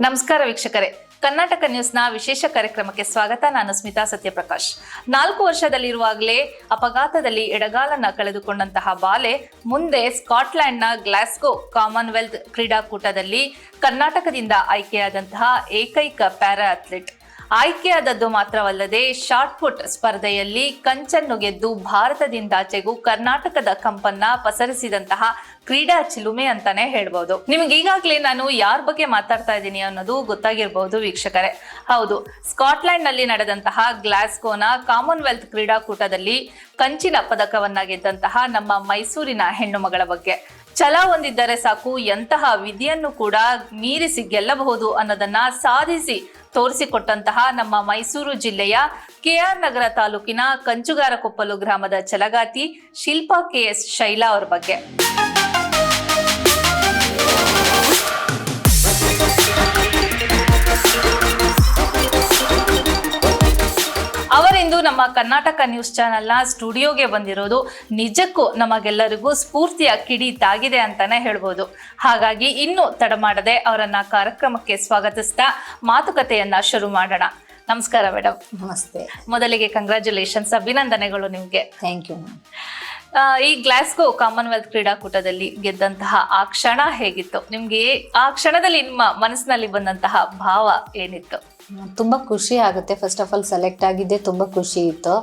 ನಮಸ್ಕಾರ ವೀಕ್ಷಕರೇ, ಕರ್ನಾಟಕ ನ್ಯೂಸ್ನ ವಿಶೇಷ ಕಾರ್ಯಕ್ರಮಕ್ಕೆ ಸ್ವಾಗತ. ನಾನು ಸ್ಮಿತಾ ಸತ್ಯಪ್ರಕಾಶ್. 4 ವರ್ಷದಲ್ಲಿರುವಾಗಲೇ ಅಪಘಾತದಲ್ಲಿ ಎಡಗಾಲನ್ನ ಕಳೆದುಕೊಂಡಂತಹ ಬಾಲೆ ಮುಂದೆ ಸ್ಕಾಟ್ಲೆಂಡ್ನ ಗ್ಲಾಸ್ಗೋ ಕಾಮನ್ವೆಲ್ತ್ ಕ್ರೀಡಾಕೂಟದಲ್ಲಿ ಕರ್ನಾಟಕದಿಂದ ಆಯ್ಕೆಯಾದಂತಹ ಏಕೈಕ ಪ್ಯಾರಾ ಅಥ್ಲೀಟ್. ಆಯ್ಕೆಯಾದದ್ದು ಮಾತ್ರವಲ್ಲದೆ ಶಾರ್ಟ್ ಪುಟ್ ಸ್ಪರ್ಧೆಯಲ್ಲಿ ಕಂಚನ್ನು ಗೆದ್ದು ಭಾರತದಿಂದಾಚೆಗೂ ಕರ್ನಾಟಕದ ಕಂಪನ್ನ ಪಸರಿಸಿದಂತಹ ಕ್ರೀಡಾ ಚಿಲುಮೆ ಅಂತಾನೆ ಹೇಳ್ಬಹುದು. ನಿಮ್ಗೆ ಈಗಾಗಲೇ ನಾನು ಯಾರ ಬಗ್ಗೆ ಮಾತಾಡ್ತಾ ಇದ್ದೀನಿ ಅನ್ನೋದು ಗೊತ್ತಾಗಿರ್ಬಹುದು ವೀಕ್ಷಕರೇ. ಹೌದು, ಸ್ಕಾಟ್ಲೆಂಡ್ ನಲ್ಲಿ ನಡೆದಂತಹ ಗ್ಲಾಸ್ಗೋನ ಕಾಮನ್ವೆಲ್ತ್ ಕ್ರೀಡಾಕೂಟದಲ್ಲಿ ಕಂಚಿನ ಪದಕವನ್ನ ಗೆದ್ದಂತಹ ನಮ್ಮ ಮೈಸೂರಿನ ಹೆಣ್ಣು ಮಗಳ ಬಗ್ಗೆ. ಛಲ ಹೊಂದಿದ್ದರೆ ಸಾಕು, ಎಂತಹ ವಿಧಿಯನ್ನು ಕೂಡ ಮೀರಿಸಿ ಗೆಲ್ಲಬಹುದು ಅನ್ನೋದನ್ನ ಸಾಧಿಸಿ ತೋರಿಸಿಕೊಟ್ಟಂತಹ ನಮ್ಮ ಮೈಸೂರು ಜಿಲ್ಲೆಯ ಕೆಆರ್ ನಗರ ತಾಲೂಕಿನ ಕಂಚುಗಾರಕೊಪ್ಪಲು ಗ್ರಾಮದ ಛಲಗಾತಿ ಶಿಲ್ಪಾ KS ಶೈಲಾ ಅವರ ಬಗ್ಗೆ. ಅವರಿಂದು ನಮ್ಮ ಕರ್ನಾಟಕ ನ್ಯೂಸ್ ಚಾನೆಲ್ನ ಸ್ಟುಡಿಯೋಗೆ ಬಂದಿರೋದು ನಿಜಕ್ಕೂ ನಮಗೆಲ್ಲರಿಗೂ ಸ್ಫೂರ್ತಿಯ ಕಿಡಿತಾಗಿದೆ ಅಂತಾನೆ ಹೇಳ್ಬೋದು. ಹಾಗಾಗಿ ಇನ್ನು ತಡ ಮಾಡದೆ ಅವರನ್ನ ಕಾರ್ಯಕ್ರಮಕ್ಕೆ ಸ್ವಾಗತಿಸ್ತಾ ಮಾತುಕತೆಯನ್ನ ಶುರು ಮಾಡೋಣ. ನಮಸ್ಕಾರ ಮೇಡಮ್. ನಮಸ್ತೆ. ಮೊದಲಿಗೆ ಕಂಗ್ರ್ಯಾಚುಲೇಷನ್ಸ್, ಅಭಿನಂದನೆಗಳು ನಿಮ್ಗೆ. Thank you. ಈ ಗ್ಲಾಸ್ಗೋ ಕಾಮನ್ವೆಲ್ತ್ ಕ್ರೀಡಾಕೂಟದಲ್ಲಿ ಗೆದ್ದಂತಹ ಆ ಕ್ಷಣ ಹೇಗಿತ್ತು ನಿಮ್ಗೆ? ಆ ಕ್ಷಣದಲ್ಲಿ ನಿಮ್ಮ ಮನಸ್ಸಿನಲ್ಲಿ ಬಂದಂತಹ ಭಾವ ಏನಿತ್ತು? ತುಂಬಾ ಖುಷಿ ಆಗುತ್ತೆ. ಫಸ್ಟ್ ಆಫ್ ಆಲ್ ಸೆಲೆಕ್ಟ್ ಆಗಿದ್ದೆ ತುಂಬಾ ಖುಷಿ ಇತ್ತು.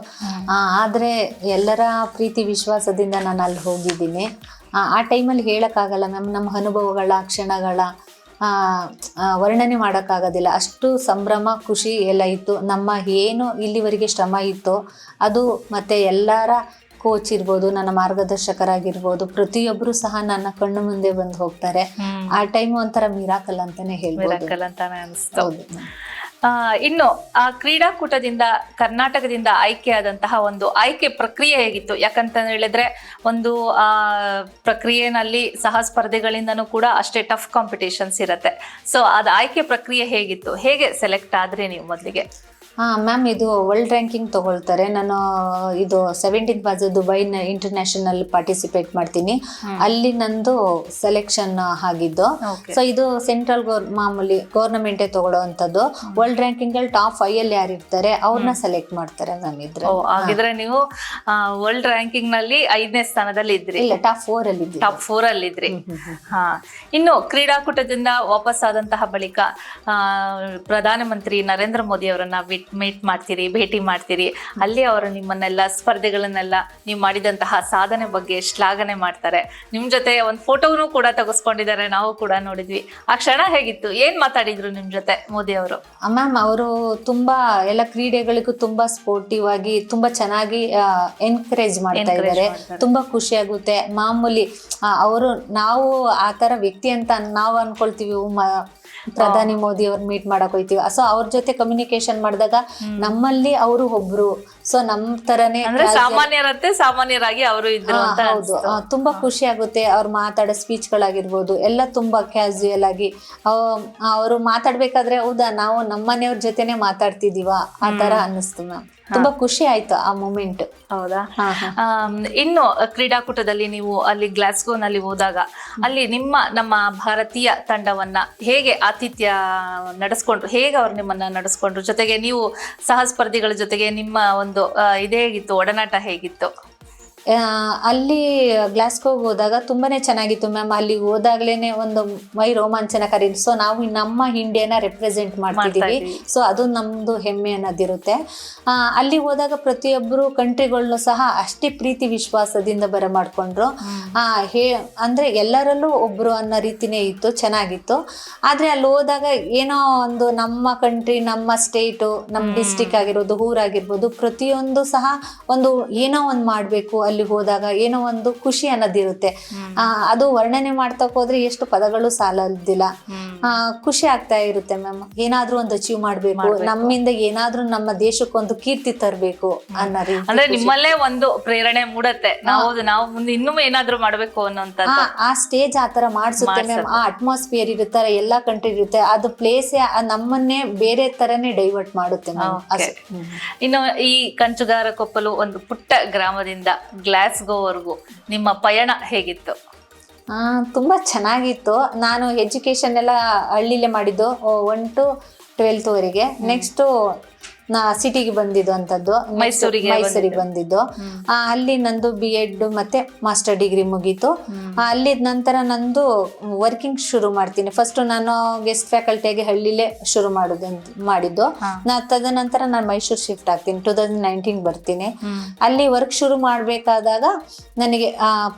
ಆದ್ರೆ ಎಲ್ಲರ ಪ್ರೀತಿ ವಿಶ್ವಾಸದಿಂದ ನಾನು ಅಲ್ಲಿ ಹೋಗಿದ್ದೀನಿ. ಆ ಟೈಮಲ್ಲಿ ಹೇಳಕ್ಕಾಗಲ್ಲ ಮ್ಯಾಮ್, ನಮ್ಮ ಅನುಭವಗಳ ಕ್ಷಣಗಳ ವರ್ಣನೆ ಮಾಡೋಕ್ಕಾಗೋದಿಲ್ಲ. ಅಷ್ಟು ಸಂಭ್ರಮ ಖುಷಿ ಎಲ್ಲ ಇತ್ತು. ನಮ್ಮ ಏನು ಇಲ್ಲಿವರೆಗೆ ಶ್ರಮ ಇತ್ತು ಅದು, ಮತ್ತೆ ಎಲ್ಲರ ಕೋಚ್ ಇರ್ಬೋದು, ನನ್ನ ಮಾರ್ಗದರ್ಶಕರಾಗಿರ್ಬೋದು, ಪ್ರತಿಯೊಬ್ಬರು ಸಹ ನನ್ನ ಕಣ್ಣು ಮುಂದೆ ಬಂದು ಹೋಗ್ತಾರೆ. ಆ ಟೈಮ್ ಒಂಥರ ಮಿರಾಕಲ್ ಅಂತಾನೆ ಹೇಳ್ಬೋದು. ಇನ್ನು ಆ ಕ್ರೀಡಾಕೂಟದಿಂದ ಕರ್ನಾಟಕದಿಂದ ಆಯ್ಕೆಯಾದಂತಹ ಒಂದು ಆಯ್ಕೆ ಪ್ರಕ್ರಿಯೆ ಹೇಗಿತ್ತು? ಯಾಕಂತ ಹೇಳಿದ್ರೆ ಒಂದು ಪ್ರಕ್ರಿಯೆನಲ್ಲಿ ಸಹ ಸ್ಪರ್ಧೆಗಳಿಂದನೂ ಕೂಡ ಅಷ್ಟೇ ಟಫ್ ಕಾಂಪಿಟೇಷನ್ಸ್ ಇರುತ್ತೆ. ಸೊ ಅದು ಆಯ್ಕೆ ಪ್ರಕ್ರಿಯೆ ಹೇಗಿತ್ತು? ಹೇಗೆ ಸೆಲೆಕ್ಟ್ ಆದ್ರೆ ನೀವು ಮೊದಲಿಗೆ? ಮ್ಯಾಮ್, ಇದು ವರ್ಲ್ಡ್ ರ್ಯಾಂಕಿಂಗ್ ತಗೊಳ್ತಾರೆ. ನಾನು ಇದು 17th ಬಾಜು ದುಬೈ ಇಂಟರ್ನ್ಯಾಷನಲ್ ಪಾರ್ಟಿಸಿಪೇಟ್ ಮಾಡ್ತೀನಿ. ಅಲ್ಲಿ ನಂದು ಸೆಲೆಕ್ಷನ್ ಆಗಿದ್ದು. ಸೊ ಇದು ಸೆಂಟ್ರಲ್ ಮಾಮೂಲಿ ಗೌರ್ನಮೆಂಟೇ ತಗೊಳ್ಳೋವಂಥದ್ದು. ವರ್ಲ್ಡ್ ರ್ಯಾಂಕಿಂಗ್ ಅಲ್ಲಿ ಟಾಪ್ 5 ಅಲ್ಲಿ ಯಾರು ಇರ್ತಾರೆ ಅವ್ರನ್ನ ಸೆಲೆಕ್ಟ್ ಮಾಡ್ತಾರೆ ಮ್ಯಾಮ್. ಹಾಗಿದ್ರೆ ನೀವು ವರ್ಲ್ಡ್ ರ್ಯಾಂಕಿಂಗ್ ನಲ್ಲಿ 5ನೇ ಸ್ಥಾನದಲ್ಲಿ ಇದ್ರಿ? ಇಲ್ಲ, ಟಾಪ್ 4 ಅಲ್ಲಿ ಇದ್ರಿ. ಟಾಪ್ 4 ಅಲ್ಲಿ ಇದ್ರಿ. ಇನ್ನು ಕ್ರೀಡಾಕೂಟದಿಂದ ವಾಪಸ್ ಆದಂತಹ ಬಳಿಕ ಪ್ರಧಾನಮಂತ್ರಿ ನರೇಂದ್ರ ಮೋದಿ ಅವರನ್ನ ಭೇಟಿ ಮಾಡ್ತೀರಿ. ಅಲ್ಲಿ ಅವರು ನಿಮ್ಮನ್ನೆಲ್ಲ ಸ್ಪರ್ಧೆಗಳನ್ನೆಲ್ಲ ನೀವು ಮಾಡಿದಂತಹ ಸಾಧನೆ ಬಗ್ಗೆ ಶ್ಲಾಘನೆ ಮಾಡ್ತಾರೆ. ನಿಮ್ ಜೊತೆ ಒಂದು ಫೋಟೋನು ಕೂಡ ತೆಗೆಸ್ಕೊಂಡಿದ್ದಾರೆ, ನಾವು ಕೂಡ ನೋಡಿದ್ವಿ. ಆ ಕ್ಷಣ ಹೇಗಿತ್ತು? ಏನ್ ಮಾತಾಡಿದ್ರು ನಿಮ್ ಜೊತೆ ಮೋದಿ ಅವರು? ಮ್ಯಾಮ್, ಅವರು ತುಂಬಾ ಎಲ್ಲ ಕ್ರೀಡೆಗಳಿಗೂ ತುಂಬಾ ಸ್ಪೋರ್ಟಿವ್ ಆಗಿ ತುಂಬಾ ಚೆನ್ನಾಗಿ ಎನ್ಕರೇಜ್ ಮಾಡ್ತಾ ಇದ್ದಾರೆ. ತುಂಬಾ ಖುಷಿ ಆಗುತ್ತೆ. ಮಾಮೂಲಿ ಅವರು ನಾವು ಆ ತರ ವ್ಯಕ್ತಿ ಅಂತ ನಾವು ಅನ್ಕೊಳ್ತೀವಿ, ಪ್ರಧಾನಿ ಮೋದಿ ಅವ್ರ ಮೀಟ್ ಮಾಡಕ್ ಹೋಯ್ತೀವಿ. ಸೊ ಅವ್ರ ಜೊತೆ ಕಮ್ಯುನಿಕೇಶನ್ ಮಾಡಿದಾಗ ನಮ್ಮಲ್ಲಿ ಅವರು ಒಬ್ರು, ಸೊ ನಮ್ ತರನೇ ಸಾಮಾನ್ಯರಂತೆ ಸಾಮಾನ್ಯರಾಗಿ ಅವರು ಇದ್ರು. ಹೌದು, ತುಂಬಾ ಖುಷಿ ಆಗುತ್ತೆ. ಅವ್ರು ಮಾತಾಡೋ ಸ್ಪೀಚ್ ಗಳಾಗಿರ್ಬೋದು ಎಲ್ಲ ತುಂಬಾ ಕ್ಯಾಸುಯಲ್ ಆಗಿ ಅವರು ಮಾತಾಡ್ಬೇಕಾದ್ರೆ ಹೌದಾ ನಾವು ನಮ್ಮನೆಯವ್ರ ಜೊತೆನೆ ಮಾತಾಡ್ತಿದೀವ ಆ ತರ ಅನ್ನಿಸ್ತು ಮ್ಯಾಮ್. ತುಂಬಾ ಖುಷಿ ಆಯ್ತು ಆ ಮೂಮೆಂಟ್. ಹೌದಾ? ಇನ್ನು ಕ್ರೀಡಾಕೂಟದಲ್ಲಿ ನೀವು ಅಲ್ಲಿ ಗ್ಲಾಸ್ಗೋನಲ್ಲಿ ಹೋದಾಗ ಅಲ್ಲಿ ನಮ್ಮ ಭಾರತೀಯ ತಂಡವನ್ನ ಹೇಗೆ ಆತಿಥ್ಯ ನಡೆಸ್ಕೊಂಡ್ರು? ಹೇಗೆ ಅವ್ರು ನಿಮ್ಮನ್ನ ನಡೆಸ್ಕೊಂಡ್ರು? ಜೊತೆಗೆ ನೀವು ಸಹ ಸ್ಪರ್ಧಿಗಳ ಜೊತೆಗೆ ನಿಮ್ಮ ಒಂದು ಇದೇ ಹೇಗಿತ್ತು, ಒಡನಾಟ ಹೇಗಿತ್ತು? ಅಲ್ಲಿ ಗ್ಲಾಸ್ಗೋಗೆ ಹೋದಾಗ ತುಂಬಾನೇ ಚೆನ್ನಾಗಿತ್ತು ಮ್ಯಾಮ್. ಅಲ್ಲಿ ಹೋದಾಗ್ಲೇನೆ ಒಂದು ಮೈ ರೋಮಾಂಚನಕಾರಿ. ಸೊ ನಾವು ನಮ್ಮ ಇಂಡಿಯಾನ ರೆಪ್ರೆಸೆಂಟ್ ಮಾಡ್ತಿದೀವಿ. ಸೊ ಅದು ನಮ್ದು ಹೆಮ್ಮೆ ಅನ್ನೋದಿರುತ್ತೆ. ಅಲ್ಲಿ ಹೋದಾಗ ಪ್ರತಿಯೊಬ್ಬರು ಕಂಟ್ರಿಗಳನ್ನು ಸಹ ಅಷ್ಟೇ ಪ್ರೀತಿ ವಿಶ್ವಾಸದಿಂದ ಬರಮಾಡ್ಕೊಂಡ್ರು. ಅಂದ್ರೆ ಎಲ್ಲರಲ್ಲೂ ಒಬ್ರು ಅನ್ನೋ ರೀತಿನೇ ಇತ್ತು, ಚೆನ್ನಾಗಿತ್ತು. ಆದ್ರೆ ಅಲ್ಲಿ ಹೋದಾಗ ಏನೋ ಒಂದು ನಮ್ಮ ಕಂಟ್ರಿ, ನಮ್ಮ ಸ್ಟೇಟು, ನಮ್ಮ ಡಿಸ್ಟಿಕ್ ಆಗಿರ್ಬೋದು, ಊರಾಗಿರ್ಬೋದು, ಪ್ರತಿಯೊಂದು ಸಹ ಒಂದು ಏನೋ ಒಂದು ಮಾಡ್ಬೇಕು. ಅಲ್ಲಿ ಹೋದಾಗ ಏನೋ ಒಂದು ಖುಷಿ ಅನ್ನೋದಿರುತ್ತೆ. ಅದು ವರ್ಣನೆ ಮಾಡ್ತಾ ಹೋದ್ರೆ ಎಷ್ಟು ಪದಗಳು ಸಾಲದಿಲ್ಲ. ಖುಷಿ ಆಗ್ತಾ ಇರುತ್ತೆ ಮ್ಯಾಮ್. ಏನಾದ್ರೂ ಒಂದು ಅಚೀವ್ ಮಾಡ್ಬೇಕು, ನಮ್ಮಿಂದ ಏನಾದ್ರೂ ನಮ್ಮ ದೇಶಕ್ಕೊಂದು ಕೀರ್ತಿ ತರಬೇಕು ಅನ್ನೋ ರೀತಿ. ಅಂದ್ರೆ ನಿಮ್ಮಲ್ಲೇ ಒಂದು ಪ್ರೇರಣೆ ಮೂಡತ್ತೆ, ನಾವು ಮುಂದೆ ಇನ್ನೂ ಏನಾದ್ರೂ ಮಾಡ್ಬೇಕು ಅನ್ನೋಂತ ಆ ಸ್ಟೇಜ್ ಆತರ ಮಾಡ್ಸುತ್ತೆ ಮ್ಯಾಮ್. ಆ ಅಟ್ಮಾಸ್ಫಿಯರ್ ಇರುತ್ತೆ, ಎಲ್ಲಾ ಕಂಟ್ರಿ ಇರುತ್ತೆ. ಅದು ಪ್ಲೇಸ್ ನಮ್ಮನ್ನೇ ಬೇರೆ ತರನೇ ಡೈವರ್ಟ್ ಮಾಡುತ್ತೆ ಮ್ಯಾಮ್. ಇನ್ನು ಈ ಕಂಚುಗಾರಕೊಪ್ಪಲು ಒಂದು ಪುಟ್ಟ ಗ್ರಾಮದಿಂದ ಗ್ಲಾಸ್ಗೋವರೆಗೂ ನಿಮ್ಮ ಪಯಣ ಹೇಗಿತ್ತು? ತುಂಬಾ ಚೆನ್ನಾಗಿತ್ತು. ನಾನು ಎಜುಕೇಶನ್ ಎಲ್ಲ ಹಳ್ಳಿಲೇ ಮಾಡಿದ್ದು 1 to 12th ವರೆಗೆ. ನೆಕ್ಸ್ಟ್ ನಾ ಸಿಟಿಗೆ ಬಂದಿದ್ದು ಅಂತದ್ದು, ಮೈಸೂರಿಗೆ ಬಂದಿದ್ದು. ಅಲ್ಲಿ ನಂದು BEd ಮತ್ತೆ ಮಾಸ್ಟರ್ ಡಿಗ್ರಿ ಮುಗೀತು. ಅಲ್ಲಿದ ನಂತರ ನಂದು ವರ್ಕಿಂಗ್ ಶುರು ಮಾಡ್ತೀನಿ. ಫಸ್ಟ್ ನಾನು ಗೆಸ್ಟ್ ಫ್ಯಾಕಲ್ಟಿಯಾಗಿ ಹಳ್ಳಿಲೇ ಶುರು ಮಾಡಿದ್ದು. ತದನಂತರ ನಾನು ಮೈಸೂರು ಶಿಫ್ಟ್ ಆಗ್ತೀನಿ, 2019 ಬರ್ತೀನಿ. ಅಲ್ಲಿ ವರ್ಕ್ ಶುರು ಮಾಡ್ಬೇಕಾದಾಗ ನನಗೆ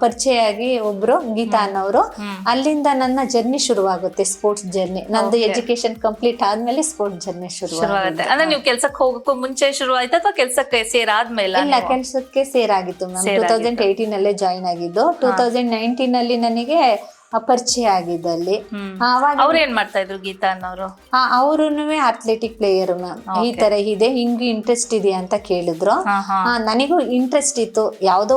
ಪರಿಚಯ ಆಗಿ ಒಬ್ರು ಗೀತಾ ಅನ್ನೋರು. ಅಲ್ಲಿಂದ ನನ್ನ ಜರ್ನಿ ಶುರುವಾಗುತ್ತೆ, ಸ್ಪೋರ್ಟ್ಸ್ ಜರ್ನಿ. ನಂದು ಎಜುಕೇಶನ್ ಕಂಪ್ಲೀಟ್ ಆದ್ಮೇಲೆ ಸ್ಪೋರ್ಟ್ಸ್ ಜರ್ನಿ ಶುರುವಾಗುತ್ತೆ. ಅಂದ್ರೆ ನೀವು ಕೆಲ್ಸಕ್ಕೆ ಹೋಗಕ್ಕೂ ಮುಂಚೆ ಶುರು ಆಯ್ತಾ ಅಥವಾ ಕೆಲ್ಸಕ್ಕೆ ಸೇರಾದ್ಮೇಲೆ? ಇಲ್ಲ, ಕೆಲ್ಸಕ್ಕೆ ಸೇರಾಗಿತ್ತು ಮ್ಯಾಮ್. 2018 ಅಲ್ಲೇ ಜಾಯ್ನ್ ಆಗಿದ್ದು. 2019 ಅಲ್ಲಿ ನನಗೆ ಪರಿಚಯ ಆಗಿದ್ದಲ್ಲಿ. ಅವ್ರು ಏನ್ ಮಾಡ್ತಾ ಇದ್ರು ಗೀತಾ ಅನ್ನೋರು? ಅವ್ರುನುವೆ ಅಥ್ಲೆಟಿಕ್ ಪ್ಲೇಯರ್ ಮ್ಯಾಮ್. ಈ ತರ ಇದೆ, ಹಿಂಗ್ ಇಂಟ್ರೆಸ್ಟ್ ಇದೆಯಾ ಅಂತ ಕೇಳಿದ್ರು. ನನಗೂ ಇಂಟ್ರೆಸ್ಟ್ ಇತ್ತು. ಯಾವುದೋ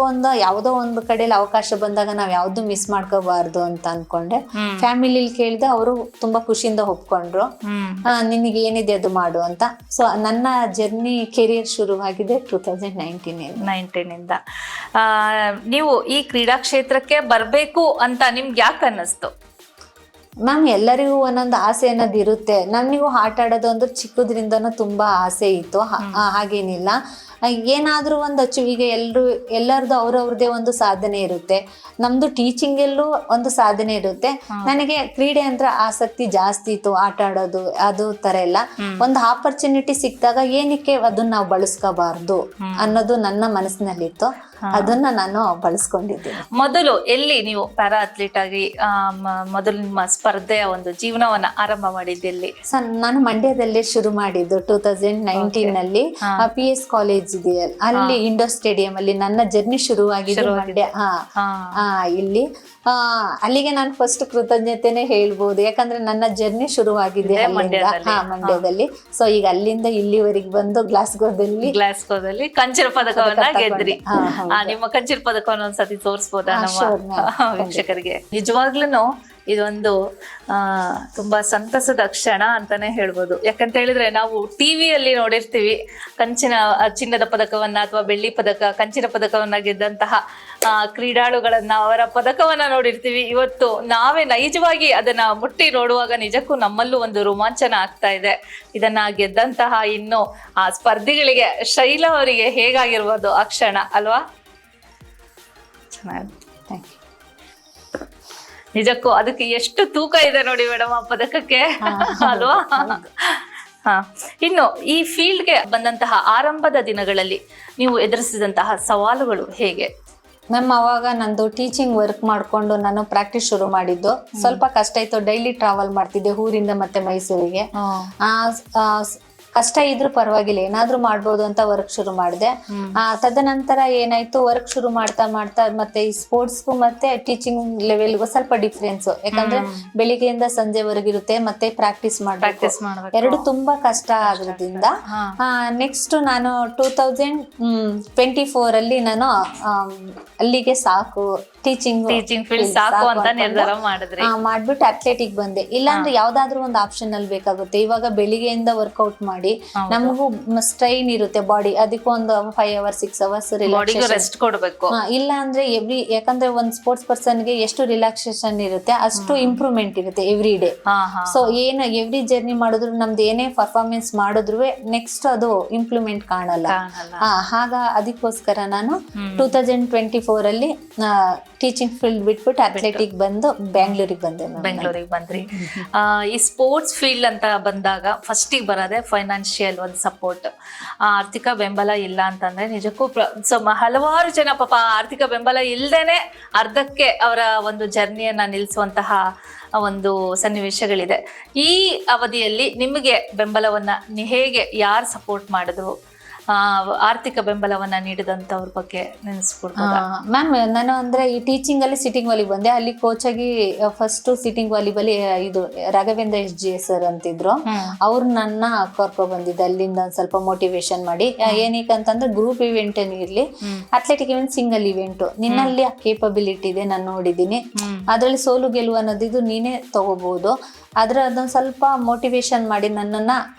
ಒಂದು ಕಡೆಯಲ್ಲಿ ಅವಕಾಶ ಬಂದಾಗ ನಾವ್ ಯಾವ್ದು ಮಿಸ್ ಮಾಡ್ಕೋಬಾರ್ದು ಅಂತ ಅನ್ಕೊಂಡೆ. ಫ್ಯಾಮಿಲಿಲಿ ಕೇಳಿದೆ, ಅವರು ತುಂಬಾ ಖುಷಿಯಿಂದ ಒಪ್ಕೊಂಡ್ರು. ನಿನಗೆ ಏನಿದೆ ಅದು ಮಾಡು ಅಂತ. ಸೊ ನನ್ನ ಜರ್ನಿ ಕೆರಿಯರ್ ಶುರುವಾಗಿದೆ 2019 ಇಂದ. ನೀವು ಈ ಕ್ರೀಡಾ ಕ್ಷೇತ್ರಕ್ಕೆ ಬರ್ಬೇಕು ಅಂತ ನಿಮ್ಗೆ ಯಾಕೆ ಅನ್ನಿಸ್ತು? ಮ್ಯಾಮ್, ಎಲ್ಲರಿಗೂ ಒಂದೊಂದು ಆಸೆ ಅನ್ನೋದು ಇರುತ್ತೆ. ನನಗೂ ಆಟ ಆಡೋದು ಅಂದ್ರೆ ಚಿಕ್ಕದ್ರಿಂದನೂ ತುಂಬಾ ಆಸೆ ಇತ್ತು. ಹಾಗೇನಿಲ್ಲ, ಏನಾದ್ರೂ ಒಂದು ಅಚೀವ್. ಈಗ ಎಲ್ಲರದು ಅವ್ರವ್ರದೇ ಒಂದು ಸಾಧನೆ ಇರುತ್ತೆ. ನಮ್ದು ಟೀಚಿಂಗ್ ಎಲ್ಲೂ ಒಂದು ಸಾಧನೆ ಇರುತ್ತೆ. ನನಗೆ ಕ್ರೀಡೆ ಅಂದ್ರೆ ಆಸಕ್ತಿ ಜಾಸ್ತಿ ಇತ್ತು, ಆಟ ಆಡೋದು ಅದು ತರ ಎಲ್ಲ. ಒಂದು ಆಪರ್ಚುನಿಟಿ ಸಿಕ್ಕಿದಾಗ ಏನಕ್ಕೆ ಅದನ್ನ ನಾವು ಬಳಸ್ಕೋಬಾರ್ದು ಅನ್ನೋದು ನನ್ನ ಮನಸ್ಸಿನಲ್ಲಿತ್ತು. ಅದನ್ನ ನಾನು ಬಳಸ್ಕೊಂಡಿದ್ದೀನಿ. ಮೊದಲು ಎಲ್ಲಿ ನೀವು ಪ್ಯಾರಾ ಅಥ್ಲೀಟ್ ಆಗಿ ಮೊದಲು ನಿಮ್ಮ ಸ್ಪರ್ಧೆಯ ಒಂದು ಜೀವನವನ್ನ ಆರಂಭ ಮಾಡಿದ್ದೆಲ್ಲಿ? ನಾನು ಮಂಡ್ಯದಲ್ಲೇ ಶುರು ಮಾಡಿದ್ದು 2019 ನಲ್ಲಿ. PS ಕಾಲೇಜ್ ಇದೆ ಅಲ್ಲಿ, ಇಂಡೋರ್ ಸ್ಟೇಡಿಯಂ ಅಲ್ಲಿ ನನ್ನ ಜರ್ನಿ ಶುರುವಾಗಿದ್ದು. ಮಂಡ್ಯ ಇಲ್ಲಿ ಅಲ್ಲಿಗೆ ನಾನು ಫಸ್ಟ್ ಕೃತಜ್ಞತೆನೆ ಹೇಳ್ಬೋದು. ಯಾಕಂದ್ರೆ ನನ್ನ ಜರ್ನಿ ಶುರುವಾಗಿದೆ ಮಂಡ್ಯದಲ್ಲಿ. ಸೊ ಈಗ ಅಲ್ಲಿಂದ ಇಲ್ಲಿವರೆಗೆ ಬಂದು ಗ್ಲಾಸ್ಗೋದಲ್ಲಿ ಕಂಚಿನ ಪದಕವನ್ನ ಗೆದ್ರಿ. ನಿಮ್ಮ ಕಂಚಿನ ಪದಕವನ್ನು ಒಂದ್ಸತಿ ತೋರಿಸಬಹುದಾ ನಮ್ಮ ವೀಕ್ಷಕರಿಗೆ? ನಿಜವಾಗ್ಲೂ ಇದೊಂದು ತುಂಬಾ ಸಂತಸದ ಕ್ಷಣ ಅಂತಾನೆ ಹೇಳ್ಬೋದು. ಯಾಕಂತ ಹೇಳಿದ್ರೆ ನಾವು ಟಿವಿಯಲ್ಲಿ ನೋಡಿರ್ತೀವಿ ಚಿನ್ನದ ಪದಕವನ್ನ ಅಥವಾ ಬೆಳ್ಳಿ ಪದಕ, ಕಂಚಿನ ಪದಕವನ್ನ ಗೆದ್ದಂತಹ ಕ್ರೀಡಾಳುಗಳನ್ನ, ಅವರ ಪದಕವನ್ನ ನೋಡಿರ್ತೀವಿ. ಇವತ್ತು ನಾವೇ ನೈಜವಾಗಿ ಅದನ್ನ ಮುಟ್ಟಿ ನೋಡುವಾಗ ನಿಜಕ್ಕೂ ನಮ್ಮಲ್ಲೂ ಒಂದು ರೋಮಾಂಚನ ಆಗ್ತಾ ಇದೆ. ಇದನ್ನ ಗೆದ್ದಂತಹ ಇನ್ನು ಆ ಸ್ಪರ್ಧಿಗಳಿಗೆ, ಶೈಲಾ ಅವರಿಗೆ ಹೇಗಾಗಿರ್ಬೋದು ಆ ಕ್ಷಣ ಅಲ್ವಾ? ಚೆನ್ನಾಗಿ, ನಿಜಕ್ಕೂ ಅದಕ್ಕೆ ಎಷ್ಟು ತೂಕ ಇದೆ ನೋಡಿ ಮೇಡಮ್ ಆ ಪದಕಕ್ಕೆ, ಅಲ್ವಾ? ಇನ್ನು ಈ ಫೀಲ್ಡ್ಗೆ ಬಂದಂತಹ ಆರಂಭದ ದಿನಗಳಲ್ಲಿ ನೀವು ಎದುರಿಸಿದಂತಹ ಸವಾಲುಗಳು ಹೇಗೆ? ಅವಾಗ ನಂದು ಟೀಚಿಂಗ್ ವರ್ಕ್ ಮಾಡ್ಕೊಂಡು ನಾನು ಪ್ರಾಕ್ಟೀಸ್ ಶುರು ಮಾಡಿದ್ದು. ಸ್ವಲ್ಪ ಕಷ್ಟ ಇತ್ತು. ಡೈಲಿ ಟ್ರಾವೆಲ್ ಮಾಡ್ತಿದ್ದೆ ಊರಿಂದ ಮತ್ತೆ ಮೈಸೂರಿಗೆ. ಕಷ್ಟ ಇದ್ರೂ ಪರವಾಗಿಲ್ಲ, ಏನಾದ್ರೂ ಮಾಡ್ಬೋದು ಅಂತ ವರ್ಕ್ ಶುರು ಮಾಡಿದೆ. ತದನಂತರ ಏನಾಯ್ತು, ವರ್ಕ್ ಶುರು ಮಾಡ್ತಾ ಮತ್ತೆ ಈ ಸ್ಪೋರ್ಟ್ಸ್ಗೂ ಮತ್ತೆ ಟೀಚಿಂಗ್ ಲೆವೆಲ್ಗೂ ಸ್ವಲ್ಪ ಡಿಫ್ರೆನ್ಸ್. ಯಾಕಂದ್ರೆ ಬೆಳಿಗ್ಗೆಯಿಂದ ಸಂಜೆವರೆಗಿರುತ್ತೆ, ಮತ್ತೆ ಪ್ರಾಕ್ಟೀಸ್ ಮಾಡ್ಬೇಕು. ಎರಡು ತುಂಬಾ ಕಷ್ಟ ಆಗೋದ್ರಿಂದ ನೆಕ್ಸ್ಟ್ ನಾನು 2024 ಅಲ್ಲಿ ನಾನು ಅಲ್ಲಿಗೆ ಸಾಕು, ಟೀಚಿಂಗ್ ಫೀಲ್ಡ್ ಸಾಕು ಅಂತ ನಿರ್ಧಾರ ಮಾಡ್ಬಿಟ್ಟು ಅಥ್ಲೆಟಿಕ್ ಬಂದೆ. ಇಲ್ಲಾಂದ್ರೆ ಯಾವ್ದಾದ್ರು ಒಂದು ಆಪ್ಷನ್ ಅಲ್ಲಿ ಬೇಕಾಗುತ್ತೆ. ಇವಾಗ ಬೆಳಿಗ್ಗೆಯಿಂದ ವರ್ಕೌಟ್ ಮಾಡಿ ನಮಗೂ ಸ್ಟ್ರೈನ್ ಇರುತ್ತೆ ಬಾಡಿ, ಅದಕ್ಕೂ ಒಂದು 5 hours 6 hours ರೆಸ್ಟ್ ಕೊಡ್ಬೇಕು. ಇಲ್ಲ ಅಂದ್ರೆ ಯಾಕಂದ್ರೆ ಒಂದ್ ಸ್ಪೋರ್ಟ್ಸ್ ಪರ್ಸನ್ ಗೆ ಎಷ್ಟು ರಿಲ್ಯಾಕ್ಸೇಷನ್ ಇರುತ್ತೆ ಅಷ್ಟು ಇಂಪ್ರೂವ್ಮೆಂಟ್ ಇರುತ್ತೆ ಎವ್ರಿ ಡೇ. ಸೊ ಏನು ಎವ್ರಿ ಜರ್ನಿ ಮಾಡಿದ್ರು, ನಮ್ದು ಏನೇ ಪರ್ಫಾರ್ಮೆನ್ಸ್ ಮಾಡಿದ್ರು ನೆಕ್ಸ್ಟ್ ಅದು ಇಂಪ್ರೂವ್ಮೆಂಟ್ ಕಾಣಲ್ಲ. ಅದಕ್ಕೋಸ್ಕರ ನಾನು 2024 ಅಲ್ಲಿ ಟೀಚಿಂಗ್ ಫೀಲ್ಡ್ ಬಿಟ್ಬಿಟ್ಟು ಅಥ್ಲೆಟಿಕ್ ಬಂದು ಬೆಂಗಳೂರಿಗೆ ಬಂದ್ರಿ. ಈ ಸ್ಪೋರ್ಟ್ಸ್ ಫೀಲ್ಡ್ ಅಂತ ಬಂದಾಗ ಫಸ್ಟಿಗೆ ಬರೋದೆ ಫೈನಾನ್ಷಿಯಲ್ ಒಂದು ಸಪೋರ್ಟ್, ಆರ್ಥಿಕ ಬೆಂಬಲ ಇಲ್ಲ ಅಂತಂದ್ರೆ ನಿಜಕ್ಕೂ ಹಲವಾರು ಜನ ಪಾಪ ಆರ್ಥಿಕ ಬೆಂಬಲ ಇಲ್ದೇನೆ ಅರ್ಧಕ್ಕೆ ಅವರ ಒಂದು ಜರ್ನಿಯನ್ನ ನಿಲ್ಲಿಸುವಂತಹ ಒಂದು ಸನ್ನಿವೇಶಗಳಿದೆ. ಈ ಅವಧಿಯಲ್ಲಿ ನಿಮಗೆ ಬೆಂಬಲವನ್ನ ಹೇಗೆ ಯಾರು ಸಪೋರ್ಟ್ ಮಾಡಿದ್ರು? ಆರ್ಥಿಕ ಬೆಂಬಲವನ್ನ ನೀಡಿದಂತವ್ರ ಬಗ್ಗೆ ನೆನೆಸ್ಕೊಡ್ಬೋದಾ? ಮ್ಯಾಮ್, ನಾನು ಅಂದ್ರೆ ಈ ಟೀಚಿಂಗ್ ಅಲ್ಲಿ ಸಿಟ್ಟಿಂಗ್ ವಾಲಿ ಬಂದೆ. ಅಲ್ಲಿ ಕೋಚ್ ಆಗಿ ಫಸ್ಟ್ ಸಿಟ್ಟಿಂಗ್ ವಾಲಿಬಾಲ್ ಇದು ರಾಘವೇಂದ್ರ SGS ಸರ್ ಅಂತಿದ್ರು. ಅವ್ರು ನನ್ನ ಕರ್ಕೊಂಡ್ ಬಂದಿದ್ದೆ ಅಲ್ಲಿಂದ ಒಂದ್ ಸ್ವಲ್ಪ ಮೋಟಿವೇಶನ್ ಮಾಡಿ. ಏನಕ್ಕೆ ಅಂತಂದ್ರೆ ಗ್ರೂಪ್ ಇವೆಂಟ್ ಇರ್ಲಿ, ಅಥ್ಲೆಟಿಕ್ ಇವೆಂಟ್ ಸಿಂಗಲ್ ಇವೆಂಟ್, ನಿನ್ನಲ್ಲಿ ಕೇಪಬಿಲಿಟಿ ಇದೆ, ನಾನು ನೋಡಿದೀನಿ, ಅದ್ರಲ್ಲಿ ಸೋಲು ಗೆಲುವು ಅನ್ನೋದಿದು ನೀನೇ ತಗೋಬಹುದು. ಅದೊಂದ್ ಸ್ವಲ್ಪ ಮೋಟಿವೇಶನ್ ಮಾಡಿ ನನ್ನನ್ನ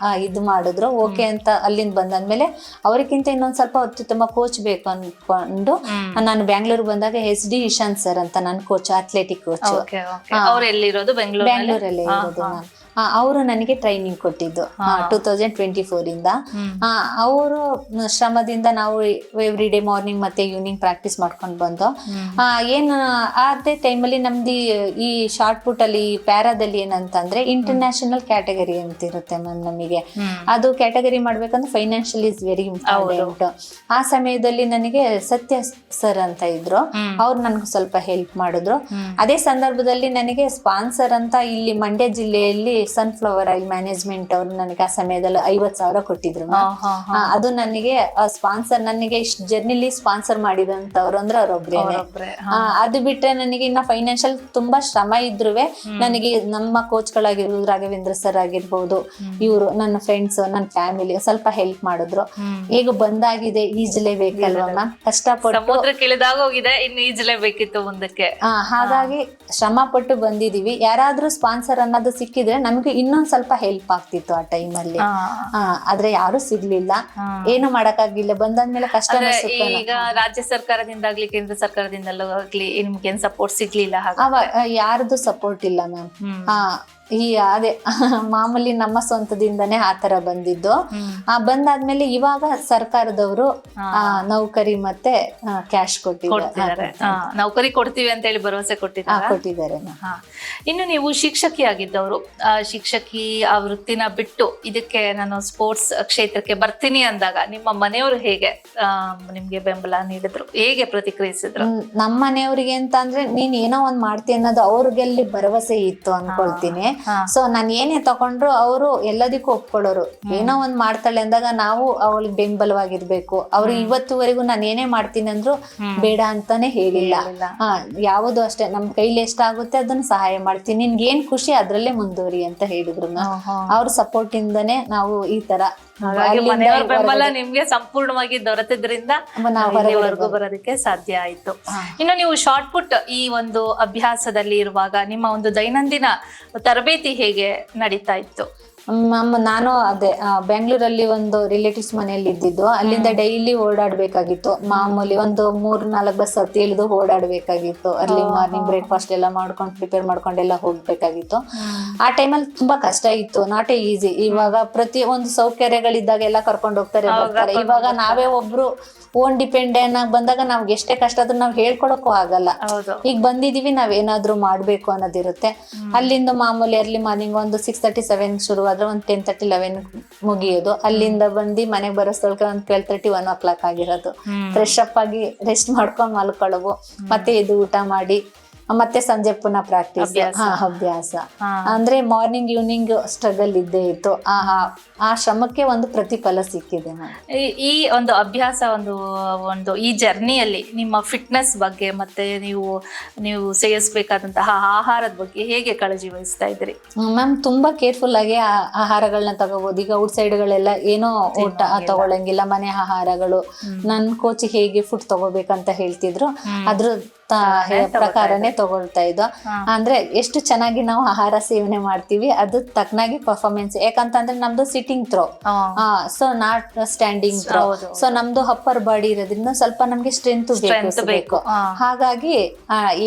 ಇದು ಮಾಡಿದ್ರು. ಓಕೆ ಅಂತ ಅಲ್ಲಿಂದ ಬಂದಾದ್ಮೇಲೆ ಅವರಿಗಿಂತ ಇನ್ನೊಂದ್ ಸ್ವಲ್ಪ ಅತ್ಯುತ್ತಮ ಕೋಚ್ ಬೇಕು ಅನ್ಕೊಂಡು ನಾನು ಬ್ಯಾಂಗ್ಳೂರ್ ಬಂದಾಗ SD ಇಶಾಂತ್ ಸರ್ ಅಂತ ನನ್ನ ಕೋಚ್, ಅಥ್ಲೆಟಿಕ್ ಕೋಚ್. ಅವ್ರು ಎಲ್ಲಿರೋದು? ಬ್ಯಾಂಗ್ಳೂರಲ್ಲೇ ಇರೋದು ನಾನು. ಅವರು ನನಗೆ ಟ್ರೈನಿಂಗ್ ಕೊಟ್ಟಿದ್ದು 2024 ಇಂದ. ಅವರು ಶ್ರಮದಿಂದ ನಾವು ಎವ್ರಿ ಡೇ ಮಾರ್ನಿಂಗ್ ಮತ್ತೆ ಈವ್ನಿಂಗ್ ಪ್ರಾಕ್ಟೀಸ್ ಮಾಡ್ಕೊಂಡು ಬಂದು ಏನು ಅದೇ ಟೈಮಲ್ಲಿ ನಮ್ದು ಈ ಶಾರ್ಟ್ ಪುಟ್ ಅಲ್ಲಿ ಪ್ಯಾರಾದಲ್ಲಿ ಏನಂತಂದ್ರೆ ಇಂಟರ್ನ್ಯಾಷನಲ್ ಕ್ಯಾಟಗರಿ ಅಂತ ಇರುತ್ತೆ ಮ್ಯಾಮ್ ನಮಗೆ. ಅದು ಕ್ಯಾಟಗರಿ ಮಾಡ್ಬೇಕಂದ್ರೆ ಫೈನಾನ್ಷಿಯಲ್ ಇಸ್ ವೆರಿ ಇಂಪಾರ್ಟೆಂಟ್. ಆ ಸಮಯದಲ್ಲಿ ನನಗೆ ಸತ್ಯ ಸರ್ ಅಂತ ಇದ್ರು, ಅವ್ರು ನನ್ಗೆ ಸ್ವಲ್ಪ ಹೆಲ್ಪ್ ಮಾಡಿದ್ರು. ಅದೇ ಸಂದರ್ಭದಲ್ಲಿ ನನಗೆ ಸ್ಪಾನ್ಸರ್ ಅಂತ ಇಲ್ಲಿ ಮಂಡ್ಯ ಜಿಲ್ಲೆಯಲ್ಲಿ ಸನ್ಫ್ಲವರ್ ಆಯಿಲ್ ಮ್ಯಾನೇಜ್ಮೆಂಟ್ ಅವರು ನನಗೆ ಆ ಸಮಯದಲ್ಲಿ 50,000 ಕೊಟ್ಟಿದ್ರು. ಅದು ನನಗೆ ಸ್ಪಾನ್ಸರ್, ನನಗೆ ಇಷ್ಟು ಜರ್ನಿಲಿ ಸ್ಪಾನ್ಸರ್ ಮಾಡಿದಂತವ್ರು ಅಂದ್ರೆ ಅವ್ರೊಬ್ರೇನೆ. ಅದು ಬಿಟ್ರೆ ನನಗೆ ಇನ್ನ ಫೈನಾನ್ಷಿಯಲ್ ತುಂಬಾ ಶ್ರಮ ಇದ್ರು ನನಗೆ ನಮ್ಮ ಕೋಚ್ ಗಳಾಗಿರ್ಬೋದು, ರಾಘವೇಂದ್ರ ಸರ್ ಆಗಿರ್ಬೋದು, ಇವರು ನನ್ನ ಫ್ರೆಂಡ್ಸ್, ನನ್ನ ಫ್ಯಾಮಿಲಿ ಸ್ವಲ್ಪ ಹೆಲ್ಪ್ ಮಾಡಿದ್ರು. ಈಗ ಬಂದಾಗಿದೆ, ಈಜಲೇಬೇಕಲ್ವಾ ಮ್ಯಾಮ್, ಕಷ್ಟಪಟ್ಟು ಕೇಳಿದಾಗ ಹೋಗಿದೆ, ಇನ್ನು ಈಜಲೇಬೇಕಿತ್ತು ಮುಂದಕ್ಕೆ. ಹಾಗಾಗಿ ಶ್ರಮ ಪಟ್ಟು ಬಂದಿದೀವಿ. ಯಾರಾದ್ರೂ ಸ್ಪಾನ್ಸರ್ ಅನ್ನೋದು ಸಿಕ್ಕಿದ್ರೆ ನಮ್ಗೆ ಇನ್ನೊಂದ್ ಸ್ವಲ್ಪ ಹೆಲ್ಪ್ ಆಗ್ತಿತ್ತು ಆ ಟೈಮಲ್ಲಿ. ಆದ್ರೆ ಯಾರು ಸಿಗ್ಲಿಲ್ಲ, ಏನು ಮಾಡಕ್ಕಾಗಿಲ್ಲ. ಬಂದಾದ್ಮೇಲೆ ಕಷ್ಟ. ಈಗ ರಾಜ್ಯ ಸರ್ಕಾರದಿಂದಾಗ್ಲಿ ಕೇಂದ್ರ ಸರ್ಕಾರದಿಂದಲೂ ಆಗ್ಲಿ ನಿಮ್ಗೆ ಏನ್ ಸಪೋರ್ಟ್ ಸಿಗ್ಲಿಲ್ಲ? ಯಾರ್ದು ಸಪೋರ್ಟ್ ಇಲ್ಲ ಮ್ಯಾಮ್. ಅದೇ ಮಾಮೂಲಿ ನಮ್ಮ ಸ್ವಂತದಿಂದನೇ ಆತರ ಬಂದಿದ್ದು. ಬಂದಾದ್ಮೇಲೆ ಇವಾಗ ಸರ್ಕಾರದವರು ನೌಕರಿ ಮತ್ತೆ ಕ್ಯಾಶ್ ಕೊಟ್ಟಿದ್ದಾರೆ. ನೌಕರಿ ಕೊಡ್ತೀವಿ ಅಂತ ಹೇಳಿ ಭರವಸೆ ಕೊಟ್ಟಿದ್ದಾರೆ. ಇನ್ನು ನೀವು ಶಿಕ್ಷಕಿ ಆಗಿದ್ದವರು, ಶಿಕ್ಷಕಿ ಆ ವೃತ್ತಿನ ಬಿಟ್ಟು ಇದಕ್ಕೆ ನಾನು ಸ್ಪೋರ್ಟ್ಸ್ ಕ್ಷೇತ್ರಕ್ಕೆ ಬರ್ತೀನಿ ಅಂದಾಗ ನಿಮ್ಮ ಮನೆಯವರು ಹೇಗೆ ನಿಮ್ಗೆ ಬೆಂಬಲ ನೀಡಿದ್ರು, ಹೇಗೆ ಪ್ರತಿಕ್ರಿಯಿಸಿದ್ರು? ನಮ್ಮ ಮನೆಯವ್ರಿಗೆ ಅಂತ ಅಂದ್ರೆ ನೀನ್ ಏನೋ ಒಂದ್ ಮಾಡ್ತೀನಿ ಅನ್ನೋದು ಅವ್ರಿಗೆಲ್ಲಿ ಭರವಸೆ ಇತ್ತು ಅನ್ಕೊಳ್ತೀನಿ. ಸೊ ನಾನು ಏನೇ ತಗೊಂಡ್ರು ಅವರು ಎಲ್ಲದಕ್ಕೂ ಒಪ್ಕೊಳ್ಳೋರು. ಏನೋ ಒಂದ್ ಮಾಡ್ತಾಳೆ ಅಂದಾಗ ನಾವು ಅವಳಿಗೆ ಬೆಂಬಲವಾಗಿರ್ಬೇಕು. ಅವ್ರು ಇವತ್ತುವರೆಗೂ ನಾನು ಏನೇ ಮಾಡ್ತೀನಿ ಅಂದ್ರು ಬೇಡ ಅಂತಾನೆ ಹೇಳಿಲ್ಲ. ಯಾವುದು ಅಷ್ಟೇ ನಮ್ ಕೈಲಿ ಎಷ್ಟಾಗುತ್ತೆ ಅದನ್ನ ಸಹಾಯ ಮಾಡ್ತೀನಿ, ನಿನ್ಗೆ ಏನ್ ಖುಷಿ ಅದ್ರಲ್ಲೇ ಮುಂದುವರಿ ಅಂತ ಹೇಳಿದ್ರು. ಅವ್ರ ಸಪೋರ್ಟ್ ಇಂದಾನೆ ನಾವು ಈ ತರ ಮನೆಯವರ ಬೆಂಬಲ ನಿಮ್ಗೆ ಸಂಪೂರ್ಣವಾಗಿ ದೊರೆತಿದ್ರಿಂದ ಹೊರವರೆಗೂ ಬರೋದಕ್ಕೆ ಸಾಧ್ಯ ಆಯ್ತು. ಇನ್ನು ನೀವು ಶಾರ್ಟ್ ಪುಟ್ ಈ ಒಂದು ಅಭ್ಯಾಸದಲ್ಲಿ ಇರುವಾಗ ನಿಮ್ಮ ಒಂದು ದೈನಂದಿನ ತರಬೇತಿ ಹೇಗೆ ನಡೀತಾ ಇತ್ತು? ನಾನು ಅದೇ ಬೆಂಗಳೂರಲ್ಲಿ ಒಂದು ರಿಲೇಟಿವ್ಸ್ ಮನೆಯಲ್ಲಿ ಇದ್ದಿದ್ದು. ಅಲ್ಲಿಂದ ಡೈಲಿ ಓಡಾಡ್ಬೇಕಾಗಿತ್ತು. ಮಾಮೂಲಿ ಒಂದು 3-4 ಬಸ್ ಹತ್ತಿ ಇಳಿದು ಓಡಾಡ್ಬೇಕಾಗಿತ್ತು. ಅರ್ಲಿ ಮಾರ್ನಿಂಗ್ ಬ್ರೇಕ್ಫಾಸ್ಟ್ ಎಲ್ಲ ಮಾಡ್ಕೊಂಡು ಪ್ರಿಪೇರ್ ಮಾಡ್ಕೊಂಡೆಲ್ಲ ಹೋಗ್ಬೇಕಾಗಿತ್ತು. ಆ ಟೈಮಲ್ಲಿ ತುಂಬಾ ಕಷ್ಟ ಇತ್ತು, ನಾಟ್ ಈಸಿ. ಇವಾಗ ಪ್ರತಿ ಒಂದು ಸೌಕರ್ಯಗಳಿದ್ದಾಗ ಎಲ್ಲ ಕರ್ಕೊಂಡು ಹೋಗ್ತಾರೆ ಬರ್ತಾರೆ. ಇವಾಗ ನಾವೇ ಒಬ್ರು ಓನ್ ಡಿಪೆಂಡೆಂಟ್ ಆಗಿ ಬಂದಾಗ ನಮ್ಗೆ ಎಷ್ಟೇ ಕಷ್ಟ ಆದ್ರೂ ನಾವ್ ಹೇಳ್ಕೊಳಕ್ಕೂ ಆಗಲ್ಲ. ಈಗ ಬಂದಿದೀವಿ ನಾವೇನಾದ್ರೂ ಮಾಡ್ಬೇಕು ಅನ್ನೋದಿರುತ್ತೆ. ಅಲ್ಲಿಂದ ಮಾಮೂಲಿ ಅರ್ಲಿ ಮಾರ್ನಿಂಗ್ ಒಂದು 6:30-7 ಶುರುವಾದ್ರೆ ಒಂದು 10:30-11 ಮುಗಿಯೋದು. ಅಲ್ಲಿಂದ ಬಂದು ಮನೆಗೆ ಬರೋಷ್ಟೊಳಗೆ ಒಂದು 12:30-1 o'clock ಆಗಿರೋದು. ಫ್ರೆಶ್ ಅಪ್ ಆಗಿ ರೆಸ್ಟ್ ಮಾಡ್ಕೊಂಡು ಮಲ್ಕೊಳ್ಳೋವು, ಮತ್ತೆ ಇದು ಊಟ ಮಾಡಿ ಮತ್ತೆ ಸಂಜೆ ಪುನಃ ಪ್ರಾಕ್ಟೀಸ್ ಅಭ್ಯಾಸ. ಅಂದ್ರೆ ಮಾರ್ನಿಂಗ್ ಈವ್ನಿಂಗ್ ಸ್ಟ್ರಗಲ್ ಇದ್ದೇ ಇತ್ತು. ಆ ಶ್ರಮಕ್ಕೆ ಒಂದು ಪ್ರತಿಫಲ ಸಿಕ್ಕಿದೆ. ಈ ಒಂದು ಅಭ್ಯಾಸ ಒಂದು ಈ ಜರ್ನಿಯಲ್ಲಿ ನಿಮ್ಮ ಫಿಟ್ನೆಸ್ ಬಗ್ಗೆ ಮತ್ತೆ ನೀವು ಸೇವಿಸಬೇಕಾದಂತಹ ಆಹಾರದ ಬಗ್ಗೆ ಹೇಗೆ ಕಾಳಜಿ ವಹಿಸ್ತಾ ಇದ್ರಿ? ಮ್ಯಾಮ್ ತುಂಬಾ ಕೇರ್ಫುಲ್ ಆಗಿ ಆಹಾರಗಳನ್ನ ತಗೋಬಹುದು. ಈಗ ಔಟ್ ಸೈಡ್ಗಳೆಲ್ಲ ಏನೋ ಊಟ ತಗೊಳಂಗಿಲ್ಲ, ಮನೆ ಆಹಾರಗಳು. ನನ್ನ ಕೋಚ್ ಹೇಗೆ ಫುಡ್ ತಗೋಬೇಕಂತ ಹೇಳ್ತಿದ್ರು ಅದ್ರ ಪ್ರಕಾರನೇ ತಗೊಳ್ತಾ ಇದ್ದು. ಅಂದ್ರೆ ಎಷ್ಟು ಚೆನ್ನಾಗಿ ನಾವು ಆಹಾರ ಸೇವನೆ ಮಾಡ್ತೀವಿ ಅದು ತಕ್ಕನಾಗಿ ಪರ್ಫಾರ್ಮೆನ್ಸ್. ಯಾಕಂತಂದ್ರೆ ನಮ್ದು sitting throw, so not standing throw. So ನಮ್ದು ಅಪ್ಪರ್ ಬಾಡಿ ಇರೋದ್ರಿಂದ ಸ್ವಲ್ಪ ನಮ್ಗೆ ಸ್ಟ್ರೆಂತ್ ಬೇಕು. ಹಾಗಾಗಿ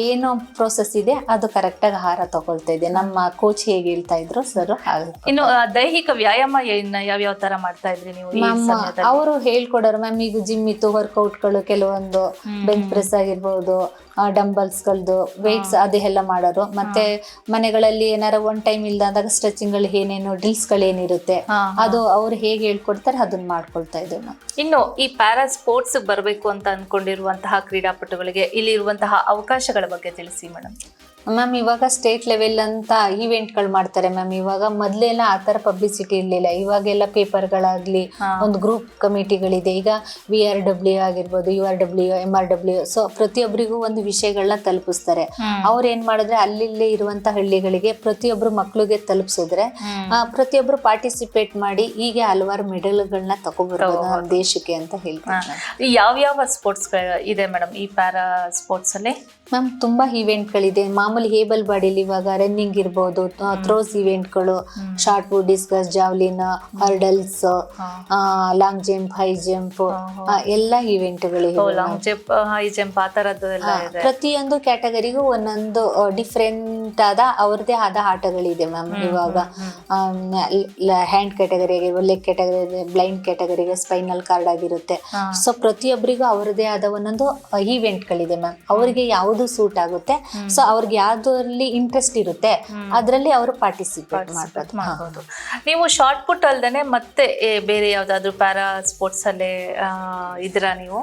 ಏನು ಪ್ರೋಸೆಸ್ ಇದೆ ಅದು ಕರೆಕ್ಟ್ ಆಗಿ ಆಹಾರ ತಗೊಳ್ತಾ ಇದೆ. ನಮ್ಮ ಕೋಚ್ ಹೇಗೆ ಹೇಳ್ತಾ ಇದ್ರು ಸರ್. ಇನ್ನು ದೈಹಿಕ ವ್ಯಾಯಾಮ ಯಾವ್ಯಾವ ತರ ಮಾಡ್ತಾ ಇದ್ರಿ ನೀವು? ಅವರು ಹೇಳ್ಕೊಡೋರು ಮ್ಯಾಮ್. ಈಗ ಜಿಮ್ ಇತ್ತು, ವರ್ಕೌಟ್ಗಳು ಕೆಲವೊಂದು ಬೆಂಚ್ ಪ್ರೆಸ್ ಆಗಿರ್ಬೋದು, ಡಂಬಲ್ಸ್ ಗಳದ್ದು ವೇಟ್ಸ್ ಅದೆಲ್ಲ ಮಾಡೋರು. ಮತ್ತೆ ಮನೆಗಳಲ್ಲಿ ಏನಾರ ಒನ್ ಟೈಮ್ ಇಲ್ದಾಗ ಸ್ಟ್ರೆಚಿಂಗ್ ಗಳು ಏನೇನು ಡ್ರಿಲ್ಸ್ ಗಳು ಏನಿರುತ್ತೆ ಅದು ಅವ್ರು ಹೇಗೆ ಹೇಳ್ಕೊಡ್ತಾರೆ ಅದನ್ನ ಮಾಡ್ಕೊಳ್ತಾ ಇದ್ದೇವೆ. ಇನ್ನು ಈ ಪ್ಯಾರಾ ಸ್ಪೋರ್ಟ್ಸ್ ಬರಬೇಕು ಅಂತ ಅನ್ಕೊಂಡಿರುವಂತಹ ಕ್ರೀಡಾಪಟುಗಳಿಗೆ ಇಲ್ಲಿ ಇರುವಂತಹ ಅವಕಾಶಗಳ ಬಗ್ಗೆ ತಿಳಿಸಿ ಮೇಡಮ್. ಮ್ಯಾಮ್ ಇವಾಗ ಸ್ಟೇಟ್ ಲೆವೆಲ್ ಅಂತ ಈವೆಂಟ್ಗಳು ಮಾಡ್ತಾರೆ ಮ್ಯಾಮ್. ಇವಾಗ ಮೊದ್ಲೆಲ್ಲ ಆತರ ಪಬ್ಲಿಸಿಟಿ ಇರ್ಲಿಲ್ಲ. ಇವಾಗೆಲ್ಲ ಪೇಪರ್ಗಳಾಗ್ಲಿ ಒಂದು ಗ್ರೂಪ್ ಕಮಿಟಿಗಳಿದೆ. ಈಗ VRW ಆಗಿರ್ಬೋದು, URW, MRW. ಸೊ ಪ್ರತಿಯೊಬ್ಬರಿಗೂ ಒಂದು ವಿಷಯಗಳನ್ನ ತಲುಪಿಸ್ತಾರೆ. ಅವ್ರು ಏನ್ ಮಾಡಿದ್ರೆ ಅಲ್ಲಿ ಇರುವಂತ ಹಳ್ಳಿಗಳಿಗೆ ಪ್ರತಿಯೊಬ್ರು ಮಕ್ಳಿಗೆ ತಲುಪಿಸಿದ್ರೆ ಪ್ರತಿಯೊಬ್ರು ಪಾರ್ಟಿಸಿಪೇಟ್ ಮಾಡಿ ಹೀಗೆ ಹಲವಾರು ಮೆಡಲ್ಗಳನ್ನ ತಗೊಬರ್ಬೋದು ನಮ್ಮ ದೇಶಕ್ಕೆ ಅಂತ ಹೇಳ್ತಾರೆ. ಯಾವ್ಯಾವ ಸ್ಪೋರ್ಟ್ಸ್ ಇದೆ ಮೇಡಮ್ ಈ ಪ್ಯಾರಾ ಸ್ಪೋರ್ಟ್ಸ್ ಅಲ್ಲಿ? ಮ್ಯಾಮ್ ತುಂಬಾ ಇವೆಂಟ್ಗಳಿದೆ. ಮಾಮೂಲಿ ಹೇಬಲ್ ಬಾಡಿಲಿ ಇವಾಗ ರನ್ನಿಂಗ್ ಇರ್ಬೋದು, ಥ್ರೋಸ್ ಇವೆಂಟ್ಗಳು, shot put, discus, javelin, hurdles, long jump, high jump, ಎಲ್ಲ ಇವೆಂಟ್ಗಳು ಲಾಂಗ್ ಜಂಪ್, ಹೈ ಜಂಪ್ ಆ ತರದ್ದು ಎಲ್ಲ ಇದೆ. ಪ್ರತಿಯೊಂದು ಕ್ಯಾಟಗರಿಗೂ ಒಂದೊಂದು ಡಿಫ್ರೆಂಟ್ ಆದ ಅವ್ರದೇ ಆದ ಆಟಗಳಿದೆ ಮ್ಯಾಮ್. ಇವಾಗ ಹ್ಯಾಂಡ್ ಕ್ಯಾಟಗರಿಗೆ, ಲೆಗ್ ಕ್ಯಾಟಗರಿ, ಬ್ಲೈಂಡ್ ಕ್ಯಾಟಗರಿಗೆ ಸ್ಪೈನಲ್ ಕಾರ್ಡ್ ಆಗಿರುತ್ತೆ. ಸೊ ಪ್ರತಿಯೊಬ್ಬರಿಗೂ ಅವರದೇ ಆದ ಒಂದೊಂದು ಇವೆಂಟ್ಗಳಿದೆ ಮ್ಯಾಮ್. ಅವರಿಗೆ ಯಾವುದು ಸೂಟ್ ಆಗುತ್ತೆ, ಸೊ ಅವ್ರಿಗೆ ಯಾವ್ದ್ರಲ್ಲಿ ಇಂಟ್ರೆಸ್ಟ್ ಇರುತ್ತೆ ಅದರಲ್ಲಿ ಅವರು ಪಾರ್ಟಿಸಿಪೇಟ್ ಮಾಡ್ಬೋದು. ನೀವು ಶಾರ್ಟ್ ಪುಟ್ ಅಲ್ದೇನೆ ಮತ್ತೆ ಬೇರೆ ಯಾವ್ದಾದ್ರು ಪ್ಯಾರಾ ಸ್ಪೋರ್ಟ್ಸ್ ಅಲ್ಲೇ ಇದ್ದೀರಾ ನೀವು?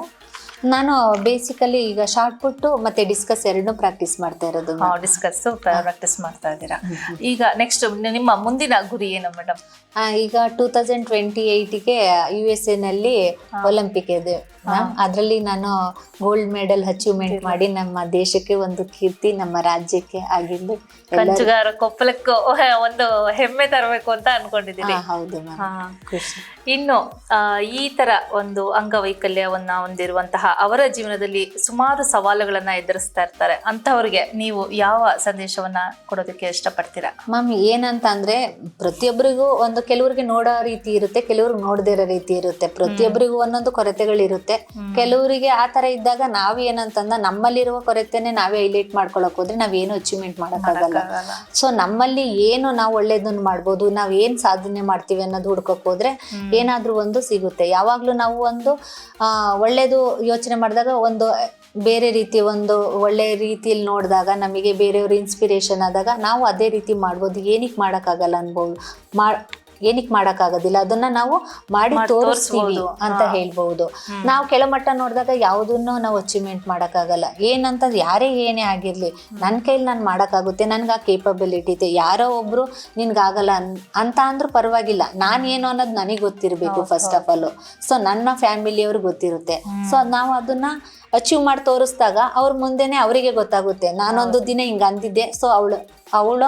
ನಾನು ಬೇಸಿಕಲಿ ಈಗ ಶಾರ್ಟ್ ಪುಟ್ ಮತ್ತೆ ಡಿಸ್ಕಸ್ ಎರಡನ್ನೂ ಪ್ರಾಕ್ಟೀಸ್ ಮಾಡ್ತಾ ಇರೋದು. ಡಿಸ್ಕಸ್ ಪ್ರಾಕ್ಟೀಸ್ ಮಾಡ್ತಾ ಇದ್ದೀರಾ. ಈಗ ನೆಕ್ಸ್ಟ್ ನಿಮ್ಮ ಮುಂದಿನ ಗುರಿ ಏನು ಮೇಡಮ್? ಈಗ 2028ಗೆ USA ನಲ್ಲಿ ಒಲಿಂಪಿಕ್ ಇದೆ ಮ್ಯಾಮ್. ಅದರಲ್ಲಿ ನಾನು ಗೋಲ್ಡ್ ಮೆಡಲ್ ಅಚೀವ್ಮೆಂಟ್ ಮಾಡಿ ನಮ್ಮ ದೇಶಕ್ಕೆ ಒಂದು ಕೀರ್ತಿ, ನಮ್ಮ ರಾಜ್ಯಕ್ಕೆ ಆಗಿದ್ದು ಕಂಚುಗಾರ ಕೊಪ್ಪಳಕ್ಕೆ ಒಂದು ಹೆಮ್ಮೆ ತರಬೇಕು ಅಂತ ಅನ್ಕೊಂಡಿದ್ದೀನಿ. ಹೌದು ಮ್ಯಾಮ್, ಖುಷಿ. ಇನ್ನು ಈ ತರ ಒಂದು ಅಂಗವೈಕಲ್ಯವನ್ನ ಹೊಂದಿರುವಂತಹ ಅವರ ಜೀವನದಲ್ಲಿ ಸುಮಾರು ಸವಾಲುಗಳನ್ನ ಎದುರಿಸ್ತಾ ಇರ್ತಾರೆ, ಅಂತವ್ರಿಗೆ ನೀವು ಯಾವ ಸಂದೇಶವನ್ನ ಕೊಡೋದಕ್ಕೆ ಇಷ್ಟಪಡ್ತೀರಾ? ಮ್ಯಾಮ್ ಏನಂತ ಅಂದ್ರೆ ಪ್ರತಿಯೊಬ್ಬರಿಗೂ ಒಂದು, ಕೆಲವ್ರಿಗೆ ನೋಡೋ ರೀತಿ ಇರುತ್ತೆ, ಕೆಲವ್ರಿಗೆ ನೋಡದೇ ಇರೋ ರೀತಿ ಇರುತ್ತೆ. ಪ್ರತಿಯೊಬ್ಬರಿಗೂ ಒಂದೊಂದು ಕೊರತೆಗಳಿರುತ್ತೆ. ಕೆಲವರಿಗೆ ಆ ತರ ಇದ್ದಾಗ ನಾವ್ ಏನಂತಂದ ನಮ್ಮಲ್ಲಿರುವ ಕೊರತೆನೆ ನಾವೇ ಹೈಲೈಟ್ ಮಾಡ್ಕೊಳಕ್ ಹೋದ್ರೆ ನಾವೇನು ಅಚೀವ್ಮೆಂಟ್ ಮಾಡಕ್ಕಾಗಲ್ಲ. ಸೊ ನಮ್ಮಲ್ಲಿ ಏನು ನಾವು ಒಳ್ಳೇದನ್ನ ಮಾಡ್ಬೋದು, ನಾವ್ ಏನ್ ಸಾಧನೆ ಮಾಡ್ತೀವಿ ಅನ್ನೋದು ಹುಡ್ಕೋಕ್ ಹೋದ್ರೆ ಏನಾದ್ರೂ ಒಂದು ಸಿಗುತ್ತೆ. ಯಾವಾಗ್ಲೂ ನಾವು ಒಂದು ಒಳ್ಳೇದು ಯೋಚನೆ ಮಾಡಿದಾಗ, ಒಂದು ಬೇರೆ ರೀತಿ ಒಂದು ಒಳ್ಳೆ ರೀತಿಯಲ್ಲಿ ನೋಡಿದಾಗ, ನಮಗೆ ಬೇರೆಯವ್ರ ಇನ್ಸ್ಪಿರೇಷನ್ ಆದಾಗ ನಾವು ಅದೇ ರೀತಿ ಮಾಡ್ಬೋದು. ಏನಕ್ಕೆ ಮಾಡೋಕ್ಕಾಗಲ್ಲ ಅನ್ಬೋದು, ಏನಕ್ಕೆ ಮಾಡೋಕ್ಕಾಗೋದಿಲ್ಲ ಅದನ್ನ ನಾವು ಮಾಡಿ ತೋರಿಸ್ತೀವಿ ಅಂತ ಹೇಳ್ಬಹುದು. ನಾವು ಕೆಳಮಟ್ಟ ನೋಡಿದಾಗ ಯಾವುದನ್ನು ನಾವು ಅಚೀವ್ಮೆಂಟ್ ಮಾಡೋಕ್ಕಾಗಲ್ಲ. ಏನಂತ ಯಾರೇ ಏನೇ ಆಗಿರ್ಲಿ, ನನ್ನ ಕೈಲಿ ನಾನು ಮಾಡೋಕ್ಕಾಗುತ್ತೆ, ನನ್ಗೆ ಆ ಕೇಪಬಿಲಿಟಿ ಇದೆ. ಯಾರೋ ಒಬ್ರು ನಿನ್ಗಾಗಲ್ಲ ಅಂತ ಅಂದ್ರೂ ಪರವಾಗಿಲ್ಲ, ನಾನು ಏನು ಅನ್ನೋದು ನನಗೆ ಗೊತ್ತಿರಬೇಕು ಫಸ್ಟ್ ಆಫ್ ಆಲ್. ಸೊ ನನ್ನ ಫ್ಯಾಮಿಲಿಯವ್ರಿಗೆ ಗೊತ್ತಿರುತ್ತೆ. ಸೊ ನಾವು ಅದನ್ನ ಅಚೀವ್ ಮಾಡಿ ತೋರಿಸಿದಾಗ ಅವ್ರ ಮುಂದೆನೆ ಅವರಿಗೆ ಗೊತ್ತಾಗುತ್ತೆ, ನಾನೊಂದು ದಿನ ಹಿಂಗ ಅಂದಿದ್ದೆ, ಸೊ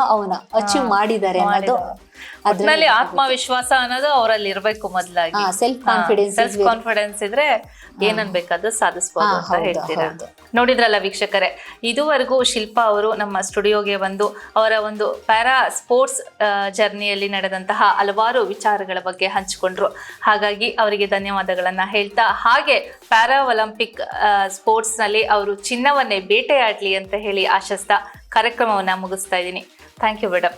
ಅವನ ಅಚೀವ್ ಮಾಡಿದ್ದಾರೆ ಅನ್ನೋದು. ಅದ್ರಲ್ಲಿ ಆತ್ಮವಿಶ್ವಾಸ ಅನ್ನೋದು ಅವರಲ್ಲಿ ಇರ್ಬೇಕು ಮೊದಲಾಗಿ. ಸೆಲ್ಫ್ ಕಾನ್ಫಿಡೆನ್ಸ್ ಇದ್ರೆ ಏನನ್ ಬೇಕಾದ್ರೂ ಸಾಧಿಸಬಹುದು ಅಂತ ಹೇಳ್ತೀರಾ. ನೋಡಿದ್ರಲ್ಲ ವೀಕ್ಷಕರೇ, ಇದುವರೆಗೂ ಶಿಲ್ಪಾ ಅವರು ನಮ್ಮ ಸ್ಟುಡಿಯೋಗೆ ಬಂದು ಅವರ ಒಂದು ಪ್ಯಾರಾ ಸ್ಪೋರ್ಟ್ಸ್ ಜರ್ನಿಯಲ್ಲಿ ನಡೆದಂತಹ ಹಲವಾರು ವಿಚಾರಗಳ ಬಗ್ಗೆ ಹಂಚಿಕೊಂಡ್ರು. ಹಾಗಾಗಿ ಅವರಿಗೆ ಧನ್ಯವಾದಗಳನ್ನ ಹೇಳ್ತಾ, ಹಾಗೆ ಪ್ಯಾರಾ ಒಲಿಂಪಿಕ್ ಸ್ಪೋರ್ಟ್ಸ್ ನಲ್ಲಿ ಅವರು ಚಿನ್ನವನ್ನೇ ಬೇಟೆಯಾಡ್ಲಿ ಅಂತ ಹೇಳಿ ಆಶಿಸ್ತಾ ಕಾರ್ಯಕ್ರಮವನ್ನ ಮುಗಿಸ್ತಾ ಇದ್ದೀನಿ. Thank you madam.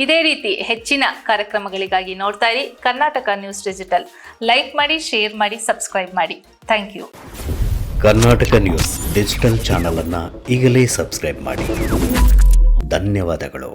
ಇದೇ ರೀತಿ ಹೆಚ್ಚಿನ ಕಾರ್ಯಕ್ರಮಗಳಿಗಾಗಿ ನೋಡ್ತಾ ಇರಿ ಕರ್ನಾಟಕ ನ್ಯೂಸ್ ಡಿಜಿಟಲ್. ಲೈಕ್ ಮಾಡಿ, ಶೇರ್ ಮಾಡಿ, ಸಬ್ಸ್ಕ್ರೈಬ್ ಮಾಡಿ. Thank you. Karnataka news digital channel ಅನ್ನು ಈಗಲೇ ಸಬ್ಸ್ಕ್ರೈಬ್ ಮಾಡಿ. ಧನ್ಯವಾದಗಳು.